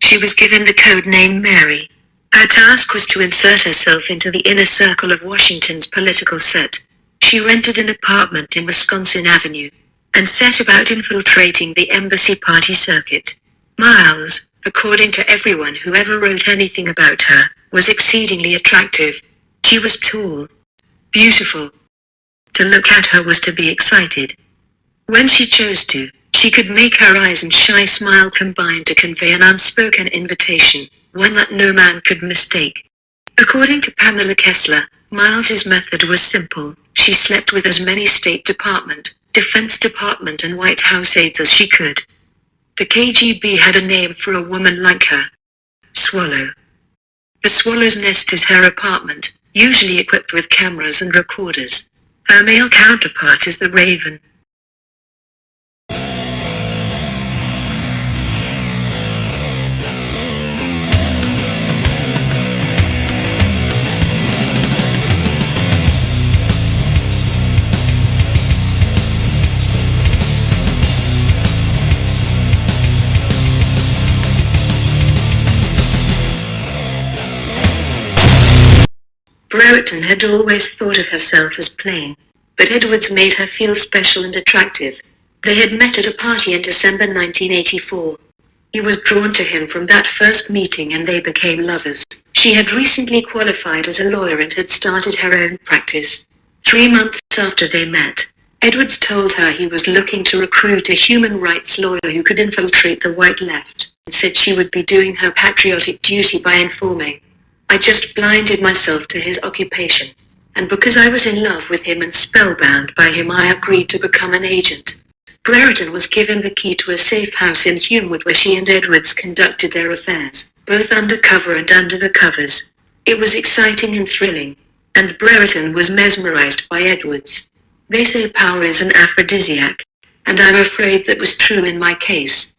She was given the code name Mary. Her task was to insert herself into the inner circle of Washington's political set. She rented an apartment in Wisconsin Avenue and set about infiltrating the embassy party circuit. Miles, according to everyone who ever wrote anything about her, was exceedingly attractive. She was tall, beautiful. To look at her was to be excited. When she chose to, she could make her eyes and shy smile combine to convey an unspoken invitation, one that no man could mistake. According to Pamela Kessler, Miles's method was simple. She slept with as many State Department, Defense Department and White House aides as she could. The KGB had a name for a woman like her. Swallow. The Swallow's Nest is her apartment, usually equipped with cameras and recorders. Her male counterpart is the Raven. Brereton had always thought of herself as plain, but Edwards made her feel special and attractive. They had met at a party in December 1984. He was drawn to him from that first meeting and they became lovers. She had recently qualified as a lawyer and had started her own practice. 3 months after they met, Edwards told her he was looking to recruit a human rights lawyer who could infiltrate the white left, and said she would be doing her patriotic duty by informing. I just blinded myself to his occupation, and because I was in love with him and spellbound by him I agreed to become an agent. Brereton was given the key to a safe house in Humewood where she and Edwards conducted their affairs, both undercover and under the covers. It was exciting and thrilling, and Brereton was mesmerized by Edwards. They say power is an aphrodisiac, and I'm afraid that was true in my case.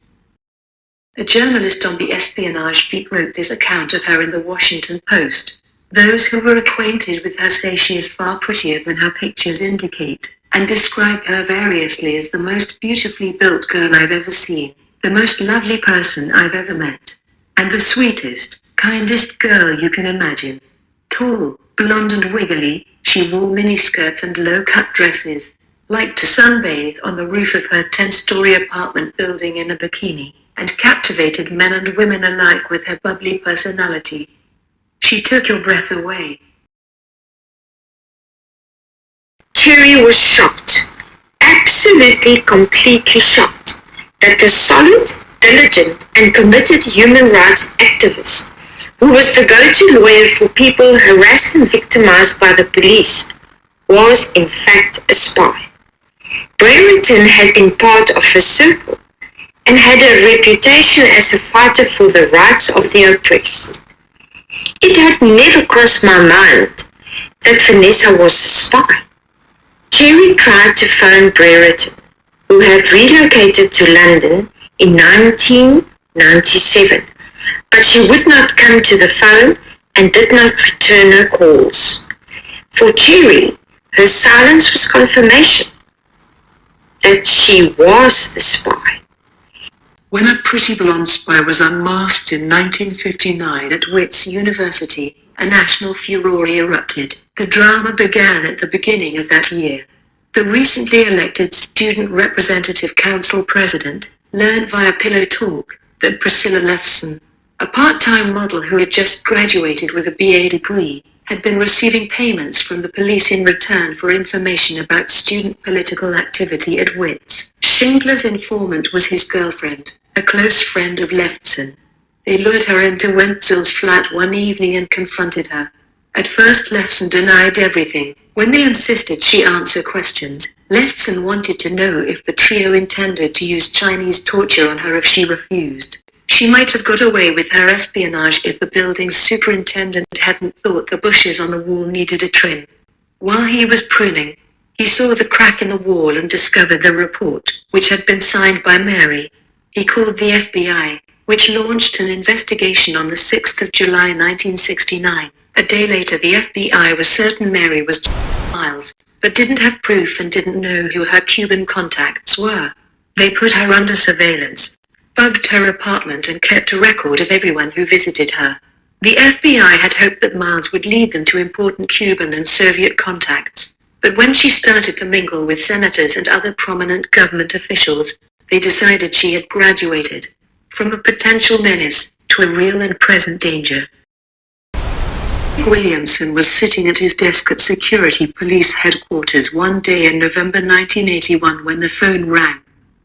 A journalist on the espionage beat wrote this account of her in the Washington Post. Those who were acquainted with her say she is far prettier than her pictures indicate, and describe her variously as the most beautifully built girl I've ever seen, the most lovely person I've ever met, and the sweetest, kindest girl you can imagine. Tall, blonde and wiggly, she wore miniskirts and low-cut dresses, liked to sunbathe on the roof of her 10-story apartment building in a bikini, and captivated men and women alike with her bubbly personality. She took your breath away. Cherry was shocked, absolutely completely shocked, that the solid, diligent and committed human rights activist, who was the go-to lawyer for people harassed and victimized by the police, was in fact a spy. Brereton had been part of her circle, and had a reputation as a fighter for the rights of the oppressed. It had never crossed my mind that Vanessa was a spy. Cherry tried to phone Brereton, who had relocated to London in 1997, but she would not come to the phone and did not return her calls. For Cherry, her silence was confirmation that she was the spy. When a pretty blonde spy was unmasked in 1959 at Wits University, a national furore erupted. The drama began at the beginning of that year. The recently elected Student Representative Council President learned via Pillow Talk that Priscilla Lefson, a part-time model who had just graduated with a BA degree, had been receiving payments from the police in return for information about student political activity at Wits. Schindler's informant was his girlfriend, a close friend of Lefson. They lured her into Wenzel's flat one evening and confronted her. At first Lefson denied everything. When they insisted she answer questions, Lefson wanted to know if the trio intended to use Chinese torture on her if she refused. She might have got away with her espionage if the building's superintendent hadn't thought the bushes on the wall needed a trim. While he was pruning, he saw the crack in the wall and discovered the report, which had been signed by Mary. He called the FBI, which launched an investigation on the 6th of July 1969. A day later the FBI was certain Mary was Miles, but didn't have proof and didn't know who her Cuban contacts were. They put her under surveillance. bugged her apartment and kept a record of everyone who visited her. The FBI had hoped that Miles would lead them to important Cuban and Soviet contacts, but when she started to mingle with senators and other prominent government officials, they decided she had graduated from a potential menace to a real and present danger. Williamson was sitting at his desk at Security Police Headquarters one day in November 1981 when the phone rang.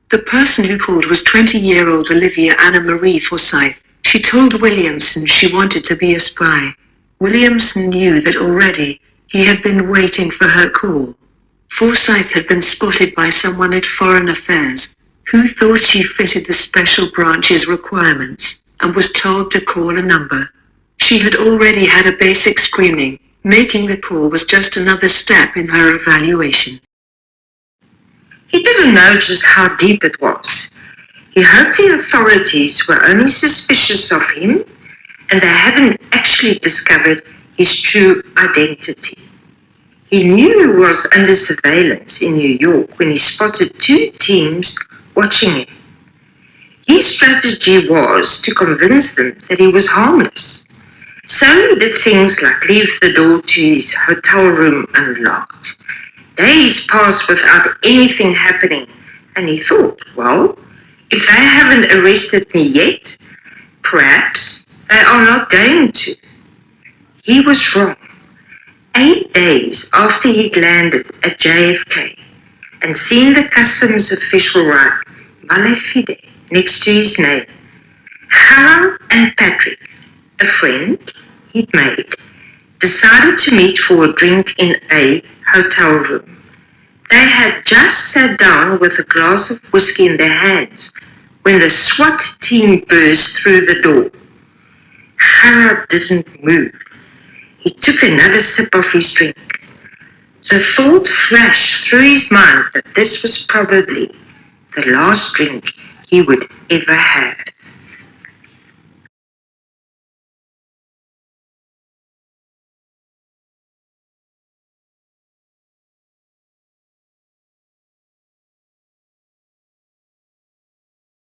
The person who called was 20-year-old Olivia Anna Marie Forsyth. She told Williamson she wanted to be a spy. Williamson knew that already. He had been waiting for her call. Forsyth had been spotted by someone at Foreign Affairs, who thought she fitted the special branch's requirements, and was told to call a number. She had already had a basic screening. Making the call was just another step in her evaluation. He didn't know just how deep it was. He hoped the authorities were only suspicious of him and they hadn't actually discovered his true identity. He knew he was under surveillance in New York when he spotted two teams watching him. His strategy was to convince them that he was harmless. So he did things like leave the door to his hotel room unlocked. Days passed without anything happening, and he thought, well, if they haven't arrested me yet, perhaps they are not going to. He was wrong. 8 days after he'd landed at JFK and seen the customs official write Male Fide next to his name, Harold and Patrick, a friend he'd made, decided to meet for a drink in a hotel room. They had just sat down with a glass of whiskey in their hands when the SWAT team burst through the door. Harold didn't move. He took another sip of his drink. The thought flashed through his mind that this was probably the last drink he would ever have.